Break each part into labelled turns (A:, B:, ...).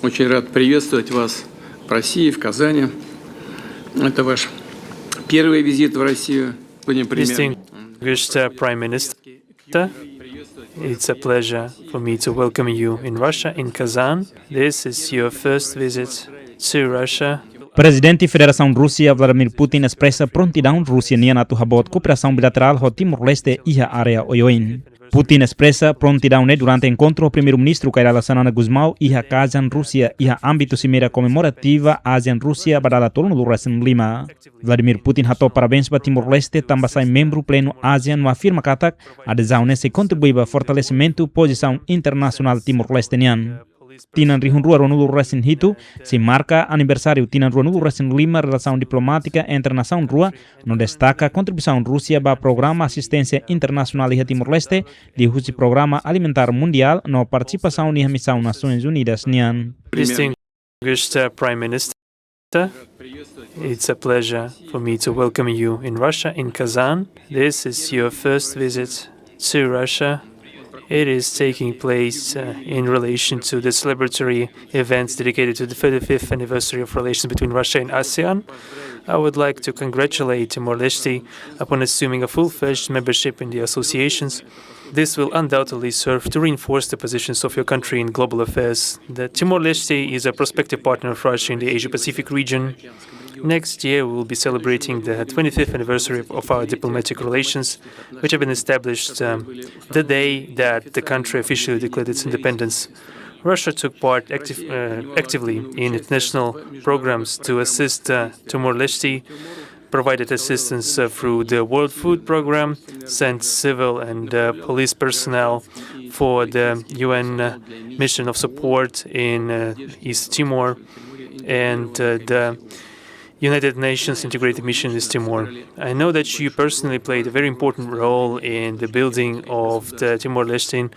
A: Очень рад приветствовать вас в России, в Казани. Это ваш первый визит в Россию.
B: Distinguished Prime Minister, it's a pleasure for me to welcome you in Russia, in Kazan. This is your first visit to Russia.
C: Prezidente Federasaun Rusia Vladimir Putin espresa prontidaun Rusia nian habo'ot kooperasaun bilaterál ho Timor-Leste 𝐓𝐈𝐌𝐻 área oioin. Putin expressa prontidaun durante enkontru Primeiru-Ministru Rala Xanana Gusmão 𝐓𝐻-Kazan Rusia 𝐓/ámbitu Simeira Komemorativa ASEAN Rusia pada tolong duração 5. Vladimir Putin hato'o parabéns para Timor-Leste também sai membro pleno ASEAN no afirma katak adesão nesse contribui para fortalecimento posição internacional Timor-Leste nian. Tinan rihun rua ronulu resin hitu, se marca aniversário tinan ronulu resin 5 relação diplomática entre nação rua, no destaca contribuição Rússia para programa assistência internacional de Timor-Leste, de o programa alimentar mundial, no participação de missão Nações Unidas nian.
B: Distinguished Prime Minister, it's a pleasure for me to welcome you in Russia, in Kazan. This is your first visit to Russia. It is taking place in relation to the celebratory events dedicated to the 35th anniversary of relations between Russia and ASEAN. I would like to congratulate Timor-Leste upon assuming a full-fledged membership in the associations. This will undoubtedly serve to reinforce the positions of your country in global affairs. The Timor-Leste is a prospective partner of Russia in the Asia-Pacific region. Next year, we will be celebrating the 25th anniversary of our diplomatic relations, which have been established the day that the country officially declared its independence. Russia took part actively in international programs to assist Timor-Leste, provided assistance through the World Food Program, sent civil and police personnel for the UN mission of support in East Timor, and the United Nations Integrated Mission in Timor. I know that you personally played a very important role in the building of the Timor-Leste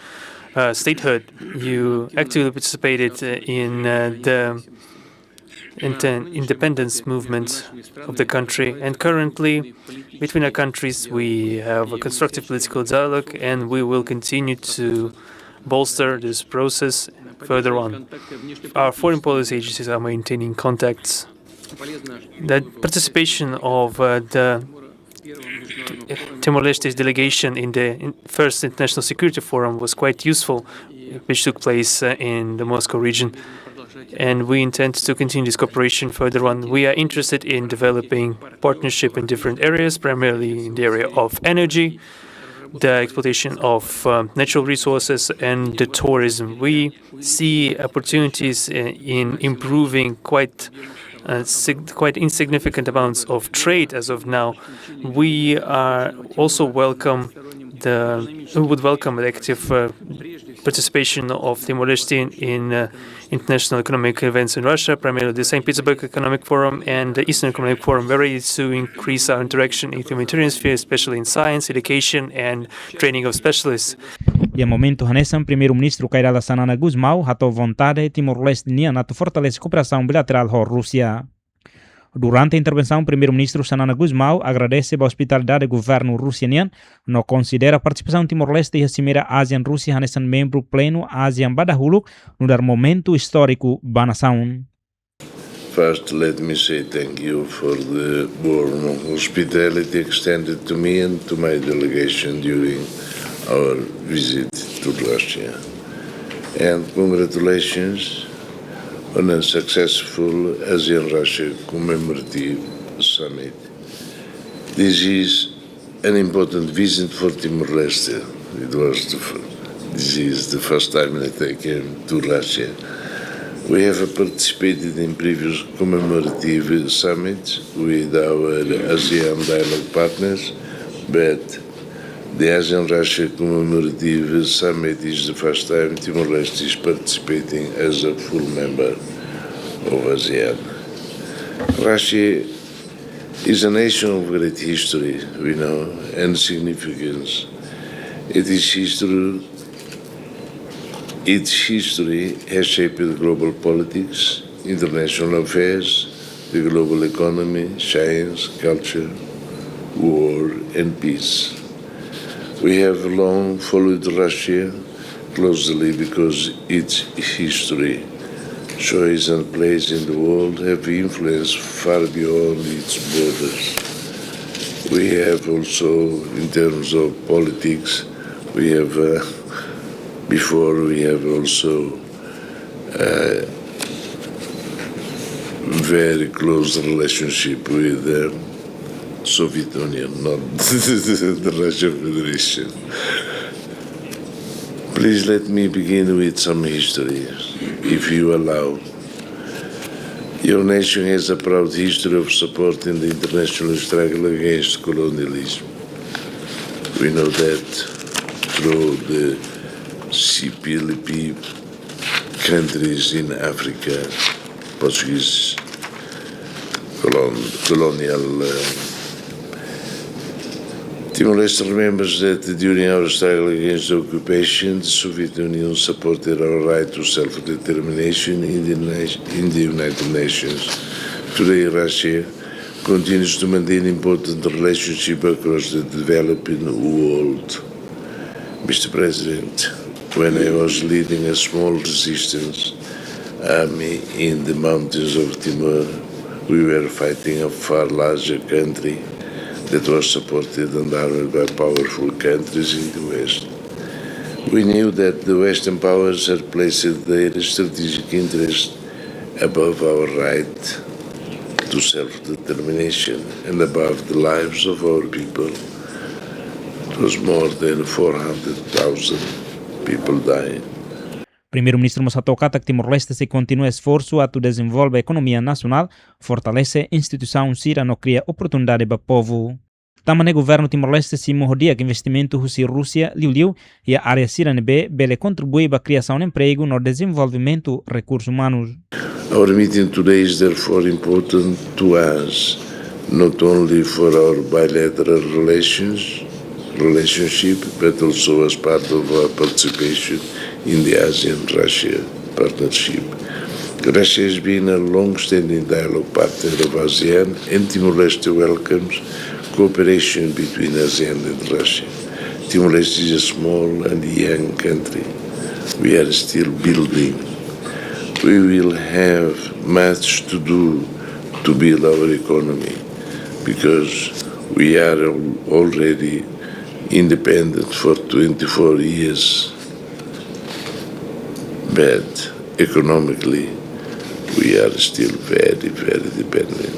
B: statehood. You actively participated in the independence movement of the country, and currently between our countries we have a constructive political dialogue, and we will continue to bolster this process further on. Our foreign policy agencies are maintaining contacts. The participation of the Timor-Leste's delegation in the first International Security Forum was quite useful, which took place in the Moscow region. And we intend to continue this cooperation further on. We are interested in developing partnership in different areas, primarily in the area of energy, the exploitation of natural resources, and the tourism. We see opportunities in improving quite insignificant amounts of trade as of now. We also would welcome the active participation of Timor-Leste in international economic events in Russia, primarily the St. Petersburg Economic Forum and the Eastern Economic Forum. We're ready to increase our interaction in the humanitarian sphere, especially in science, education, and training of specialists.
C: E a momento hanesan Primeiru-Ministru Rala Xanana Gusmão hato'o vontade Timor-Leste nian hato'o fortalece cooperação bilateral com Rússia. Durante a intervenção, o Primeiro-Ministro Xanana Gusmão agradece a hospitalidade do governo russianiano, no considera a participação de Timor-Leste e a Cimeira ASEAN-Rússia hanesan membro pleno ASEAN badahuluk no dar momento histórico da nação.
D: First, let me say thank you for the warm hospitality extended to me and to my delegation during our visit to Russia. And congratulations on a successful ASEAN-Russia commemorative summit. This is an important visit for Timor-Leste. This is the first time that I came to Russia. We have participated in previous commemorative summits with our ASEAN dialogue partners, but the ASEAN-Russia commemorative summit is the first time Timor-Leste is participating as a full member of ASEAN. Russia is a nation of great history, we know, and significance. Its history has shaped global politics, international affairs, the global economy, science, culture, war, and peace. We have long followed Russia closely because its history choice and place in the world have influence far beyond its borders. We have also, in terms of politics, we have also very close relationship with the Soviet Union, not the Russian Federation. Please let me begin with some history, if you allow. Your nation has a proud history of supporting the international struggle against colonialism. We know that through the CPLP countries in Africa, Portuguese colonial. Timor-Leste remembers that during our struggle against the occupation, the Soviet Union supported our right to self-determination in the United Nations. Today, Russia continues to maintain important relationship across the developing world. Mr. President, when I was leading a small resistance army in the mountains of Timor, we were fighting a far larger country that was supported and armed by powerful countries in the West. We knew that the Western powers had placed their strategic interest above our right to self-determination and above the lives of our people. It was more than 400,000 people dying.
C: Primeiro-Ministru Mas atokata que Timor-Leste se continua esforço a desenvolver a economia nacional, fortalece instituição sira no cria oportunidade para o povo. Também o governo Timor-Leste se mordia que investimento Rússia liu e a área sira nebe bele contribui para a criação de emprego no desenvolvimento de recursos humanos.
D: Our meeting today is therefore important to us, not only for our bilateral relationship, but also as part of our participation in the ASEAN-Russia partnership. Russia has been a long-standing dialogue partner of ASEAN, and Timor-Leste welcomes cooperation between ASEAN and Russia. Timor-Leste is a small and young country. We are still building. We will have much to do to build our economy, because we are already independent for 24 years. But economically, we are still very, very dependent.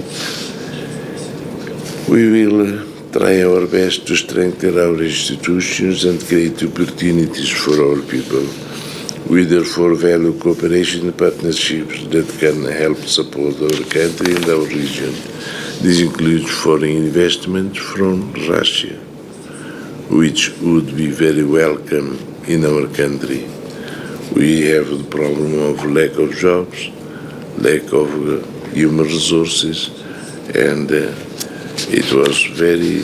D: We will try our best to strengthen our institutions and create opportunities for our people. We therefore value cooperation and partnerships that can help support our country and our region. This includes foreign investment from Russia, which would be very welcome in our country. We have the problem of lack of jobs, lack of human resources, and it was very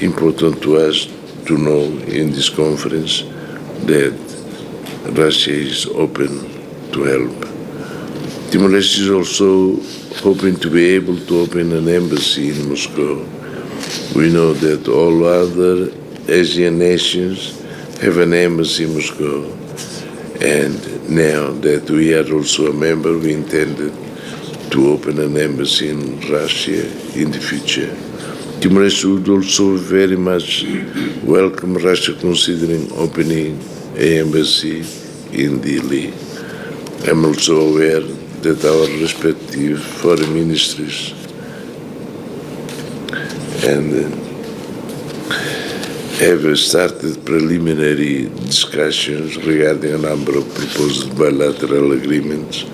D: important to us to know in this conference that Russia is open to help. Timor-Leste is also hoping to be able to open an embassy in Moscow. We know that all other Asian nations have an embassy in Moscow. And now that we are also a member, we intended to open an embassy in Russia in the future. Timor-Leste would also very much welcome Russia considering opening an embassy in Delhi. I'm also aware that our respective foreign ministries have started preliminary discussions regarding a number of proposed bilateral agreements.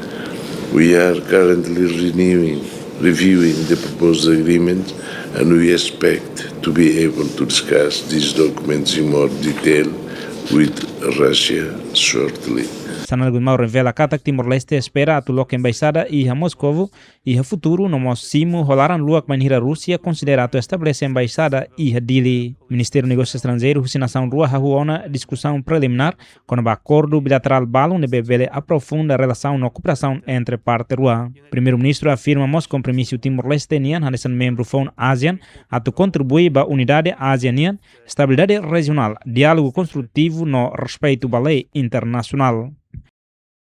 D: We are currently reviewing the proposed agreement, and we expect to be able to discuss these documents in more detail with Russia shortly.
C: Xanana Gusmão revela que Timor-Leste espera a tuloca embaixada e a Moscou e a futuro no Mosimo rolaram lua manhira Rússia considerado estabelecer embaixada e a Delhi. Ministério do Negócio Estrangeiro Nação Rua habo'ona discussão preliminar com o acordo bilateral balão de bebele aprofunda a relação na cooperação entre parte rua. Primeiro-Ministru afirma mos compromisso Timor-Leste nian hanesan membro fon ASEAN a tu contribuir para a unidade ASEAN-nian, estabilidade regional, diálogo construtivo no respeito à lei internacional.